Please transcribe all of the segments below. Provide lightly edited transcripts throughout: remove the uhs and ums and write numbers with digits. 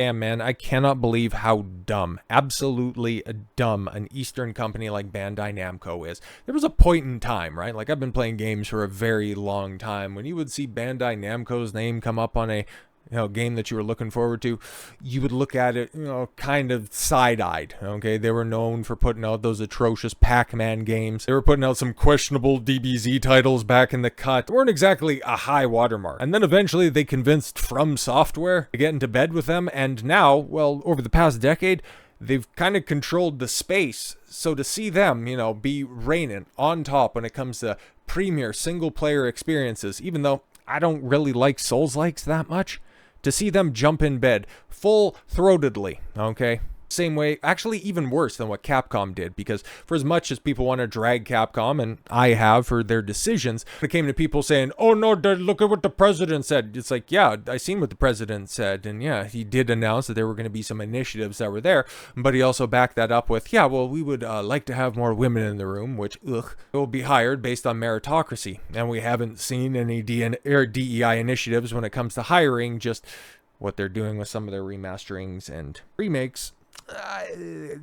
Yeah, man, I cannot believe how dumb, absolutely dumb, an Eastern company like Bandai Namco is. There was a point in time, right? Like, I've been playing games for a very long time. When you would see Bandai Namco's name come up on a game that you were looking forward to, you would look at it, kind of side-eyed, okay? They were known for putting out those atrocious Pac-Man games. They were putting out some questionable DBZ titles back in the cut. They weren't exactly a high watermark. And then eventually they convinced From Software to get into bed with them, and now, well, over the past decade, they've kind of controlled the space. So to see them, be reigning on top when it comes to premier single-player experiences, even though I don't really like Souls-likes that much, to see them jump in bed full-throatedly, okay? Same way, actually even worse than what Capcom did, because for as much as people want to drag Capcom, and I have, for their decisions, it came to people saying, oh no, look at what the president said. It's like, yeah, I seen what the president said, and yeah, he did announce that there were going to be some initiatives that were there, but he also backed that up with, yeah, well, we would like to have more women in the room, which, will be hired based on meritocracy, and we haven't seen any DEI initiatives when it comes to hiring, just what they're doing with some of their remasterings and remakes.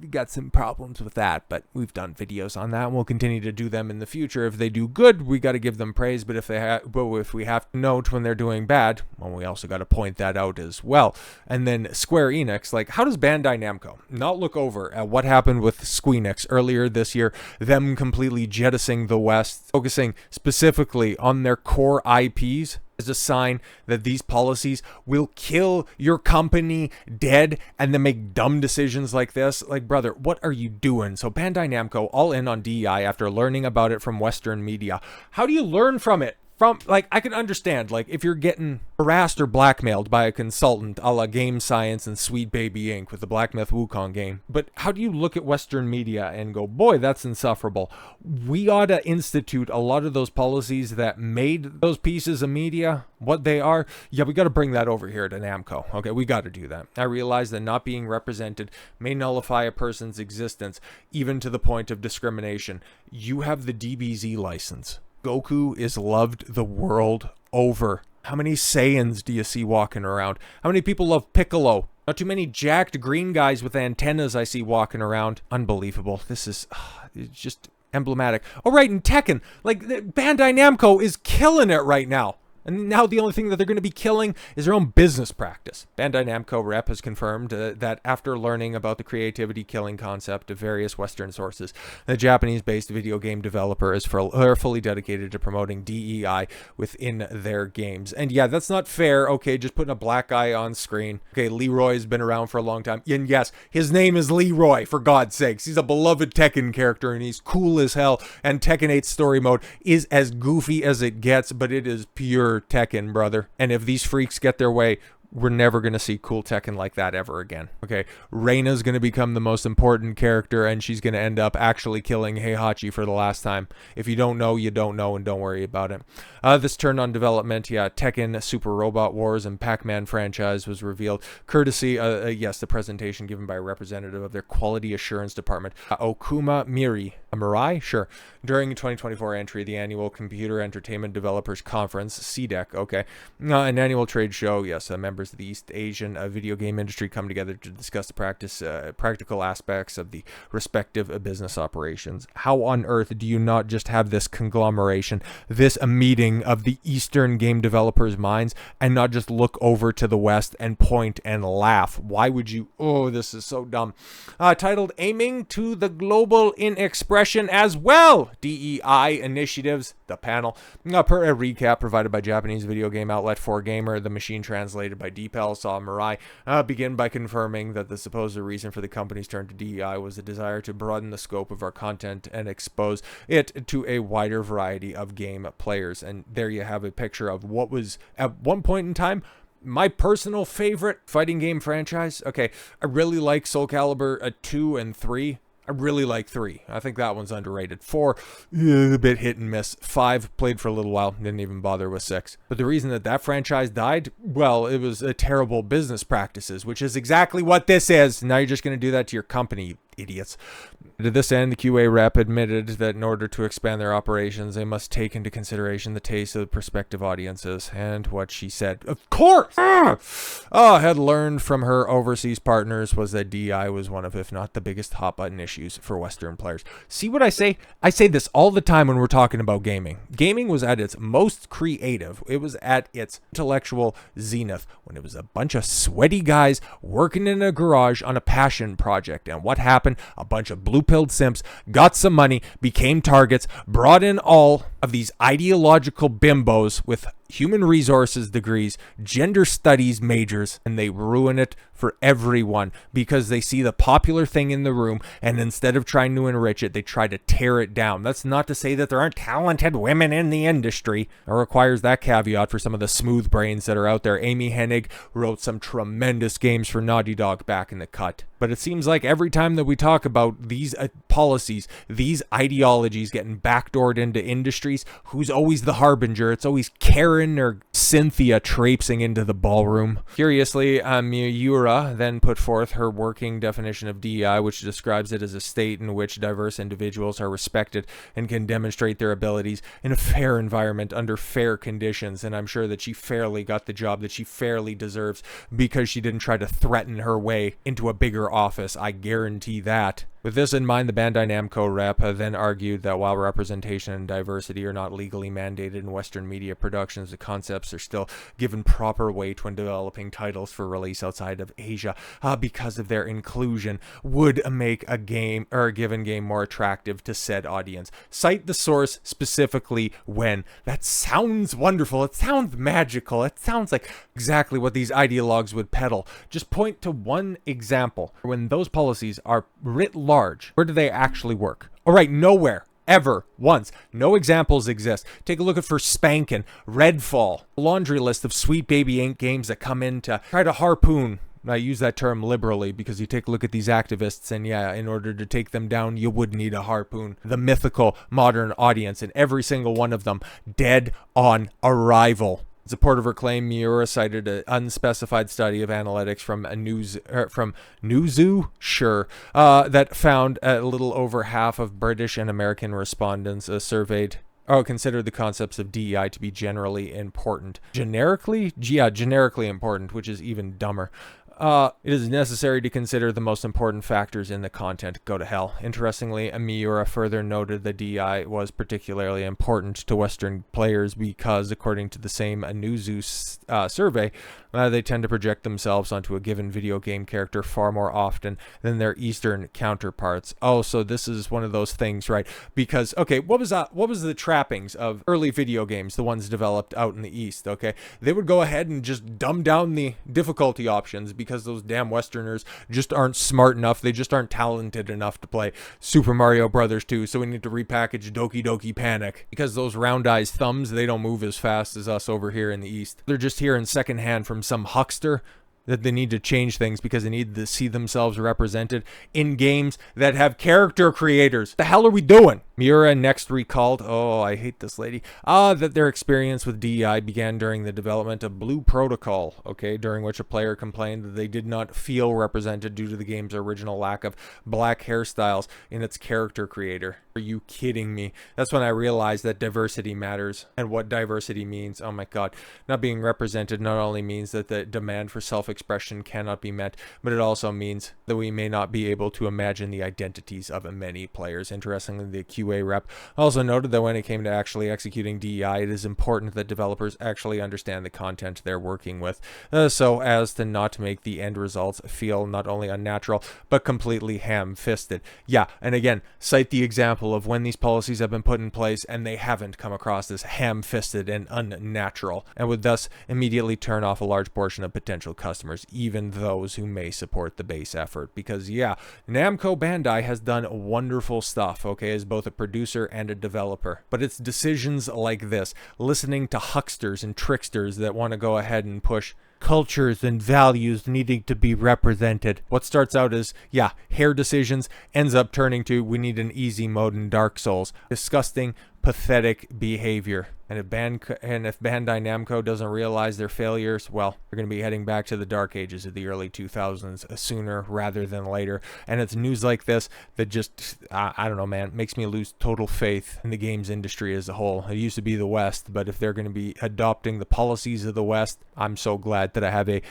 Got some problems with that, but we've done videos on that, and we'll continue to do them in the future. If they do good, we got to give them praise, but if we have to note when they're doing bad, well, we also got to point that out as well. And then Square Enix, like, how does Bandai Namco not look over at what happened with Squeenix earlier this year, them completely jettisoning the West, focusing specifically on their core IPs, is a sign that these policies will kill your company dead, and then make dumb decisions like this? Like, brother, what are you doing? So Bandai Namco all in on DEI after learning about it from Western media. How do you learn from it? I can understand, like, if you're getting harassed or blackmailed by a consultant a la Game Science and Sweet Baby Inc. with the Black Myth Wukong game, but how do you look at Western media and go, boy, that's insufferable? We ought to institute a lot of those policies that made those pieces of media what they are. Yeah, we got to bring that over here to Namco. Okay, we got to do that. I realize that not being represented may nullify a person's existence, even to the point of discrimination. You have the DBZ license. Goku is loved the world over. How many Saiyans do you see walking around? How many people love Piccolo? Not too many jacked green guys with antennas I see walking around. Unbelievable. This is it's just emblematic. Oh, right, and Tekken. Like, Bandai Namco is killing it right now. And now the only thing that they're going to be killing is their own business practice. Bandai Namco rep has confirmed that after learning about the creativity killing concept of various Western sources, the Japanese-based video game developer is fully dedicated to promoting DEI within their games. And yeah, that's not fair. Okay, just putting a black guy on screen. Okay, Leroy's been around for a long time. And yes, his name is Leroy, for God's sakes. He's a beloved Tekken character, and he's cool as hell. And Tekken 8 story mode is as goofy as it gets, but it is pure Tekken, brother. And if these freaks get their way, we're never going to see cool Tekken like that ever again. Okay, Reina's going to become the most important character, and she's going to end up actually killing Heihachi for the last time. If you don't know, you don't know, and don't worry about it. This turned on development, yeah, Tekken, Super Robot Wars, and Pac-Man franchise was revealed, courtesy, yes, the presentation given by a representative of their quality assurance department, Okuma Mirai, sure, during 2024 entry, the annual Computer Entertainment Developers Conference, CDEC, okay, an annual trade show, yes, members of the East Asian video game industry come together to discuss the practical aspects of the respective business operations. How on earth do you not just have this conglomeration, this a meeting of the Eastern game developers' minds, and not just look over to the West and point and laugh? Why would you? Oh, this is so dumb. Titled Aiming to the Global in Expression as Well, DEI Initiatives, the panel. Per a recap provided by Japanese video game outlet 4Gamer, the machine translated by Deepal saw Mirai begin by confirming that the supposed reason for the company's turn to DEI was a desire to broaden the scope of our content and expose it to a wider variety of game players. And there you have a picture of what was at one point in time my personal favorite fighting game franchise. Okay, I really like Soul Calibur 2 and 3. I really like 3. I think that one's underrated. 4, a bit hit and miss. 5, played for a little while. Didn't even bother with 6. But the reason that franchise died, well, it was terrible business practices, which is exactly what this is. Now you're just going to do that to your company, you idiots. To this end, the QA rep admitted that in order to expand their operations, they must take into consideration the taste of the prospective audiences. And what she said, of course, had learned from her overseas partners was that DEI was one of, if not the biggest hot button issues for Western players. See what I say? I say this all the time when we're talking about gaming. Gaming was at its most creative. It was at its intellectual zenith when it was a bunch of sweaty guys working in a garage on a passion project. And what happened? A bunch of blue-pilled simps got some money, became targets, brought in all of these ideological bimbos with human resources degrees, gender studies majors, and they ruin it for everyone because they see the popular thing in the room, and instead of trying to enrich it, they try to tear it down. That's not to say that there aren't talented women in the industry. It requires that caveat for some of the smooth brains that are out there. Amy Hennig wrote some tremendous games for Naughty Dog back in the cut. But it seems like every time that we talk about these policies, these ideologies getting backdoored into industries, who's always the harbinger? It's always Karen or Cynthia traipsing into the ballroom. Curiously, Miura then put forth her working definition of DEI, which describes it as a state in which diverse individuals are respected and can demonstrate their abilities in a fair environment under fair conditions. And I'm sure that she fairly got the job that she fairly deserves because she didn't try to threaten her way into a bigger office. I guarantee that. With this in mind, the Bandai Namco rep then argued that while representation and diversity are not legally mandated in Western media productions, the concepts are still given proper weight when developing titles for release outside of Asia because of their inclusion would make a game or a given game more attractive to said audience. Cite the source specifically when. That sounds wonderful. It sounds magical. It sounds like exactly what these ideologues would peddle. Just point to one example when those policies are writ large. Where do they actually work? All right, nowhere. Ever. Once. No examples exist. Take a look at Forspanken, Redfall, a laundry list of Sweet Baby Inc. games that come in to try to harpoon. I use that term liberally because you take a look at these activists and yeah, in order to take them down, you would need a harpoon. The mythical modern audience, and every single one of them dead on arrival. In support of her claim, Miura cited an unspecified study of analytics from Newzoo, that found a little over half of British and American respondents surveyed considered the concepts of DEI to be generally important. Generically important, which is even dumber. It is necessary to consider the most important factors in the content. Go to hell. Interestingly, Miura further noted that DEI was particularly important to Western players because, according to the same Anuzu survey, they tend to project themselves onto a given video game character far more often than their Eastern counterparts. Oh, so this is one of those things, right? Because, okay, what was the trappings of early video games, the ones developed out in the East, okay? They would go ahead and just dumb down the difficulty options because those damn Westerners just aren't smart enough. They just aren't talented enough to play Super Mario Brothers 2, so we need to repackage Doki Doki Panic because those round-eyed thumbs, they don't move as fast as us over here in the East. They're just hearing secondhand from some huckster that they need to change things because they need to see themselves represented in games that have character creators. The hell are we doing? Miura next recalled, oh, I hate this lady, that their experience with DEI began during the development of Blue Protocol, okay, during which a player complained that they did not feel represented due to the game's original lack of black hairstyles in its character creator. Are you kidding me? That's when I realized that diversity matters and what diversity means. Oh my God. Not being represented not only means that the demand for self-expression cannot be met, but it also means that we may not be able to imagine the identities of many players. Interestingly, the QA rep also noted that when it came to actually executing DEI, it is important that developers actually understand the content they're working with, so as to not make the end results feel not only unnatural, but completely ham-fisted. Yeah, and again, cite the example of when these policies have been put in place and they haven't come across as ham-fisted and unnatural, and would thus immediately turn off a large portion of potential customers, even those who may support the base effort. Because yeah, Namco Bandai has done wonderful stuff, okay, as both a producer and a developer. But it's decisions like this, listening to hucksters and tricksters that want to go ahead and push cultures and values needing to be represented. What starts out as, yeah, hair decisions ends up turning to, we need an easy mode in Dark Souls. Disgusting, pathetic behavior. And if Bandai Namco doesn't realize their failures, well, they're going to be heading back to the dark ages of the early 2000s sooner rather than later. And it's news like this that just, I don't know, man, makes me lose total faith in the games industry as a whole. It used to be the West, but if they're going to be adopting the policies of the West, I'm so glad that I have a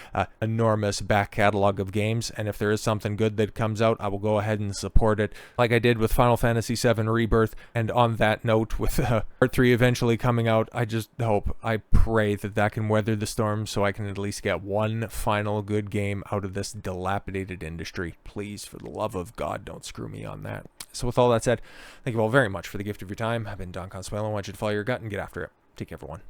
enormous back catalog of games. And if there is something good that comes out, I will go ahead and support it, like I did with Final Fantasy VII Rebirth. And on that note, with Part 3 eventually coming out, I just hope, I pray that can weather the storm so I can at least get one final good game out of this dilapidated industry. Please, for the love of God, don't screw me on that. So with all that said, thank you all very much for the gift of your time. I've been Don Consuelo. I want you to follow your gut and get after it. Take care, everyone.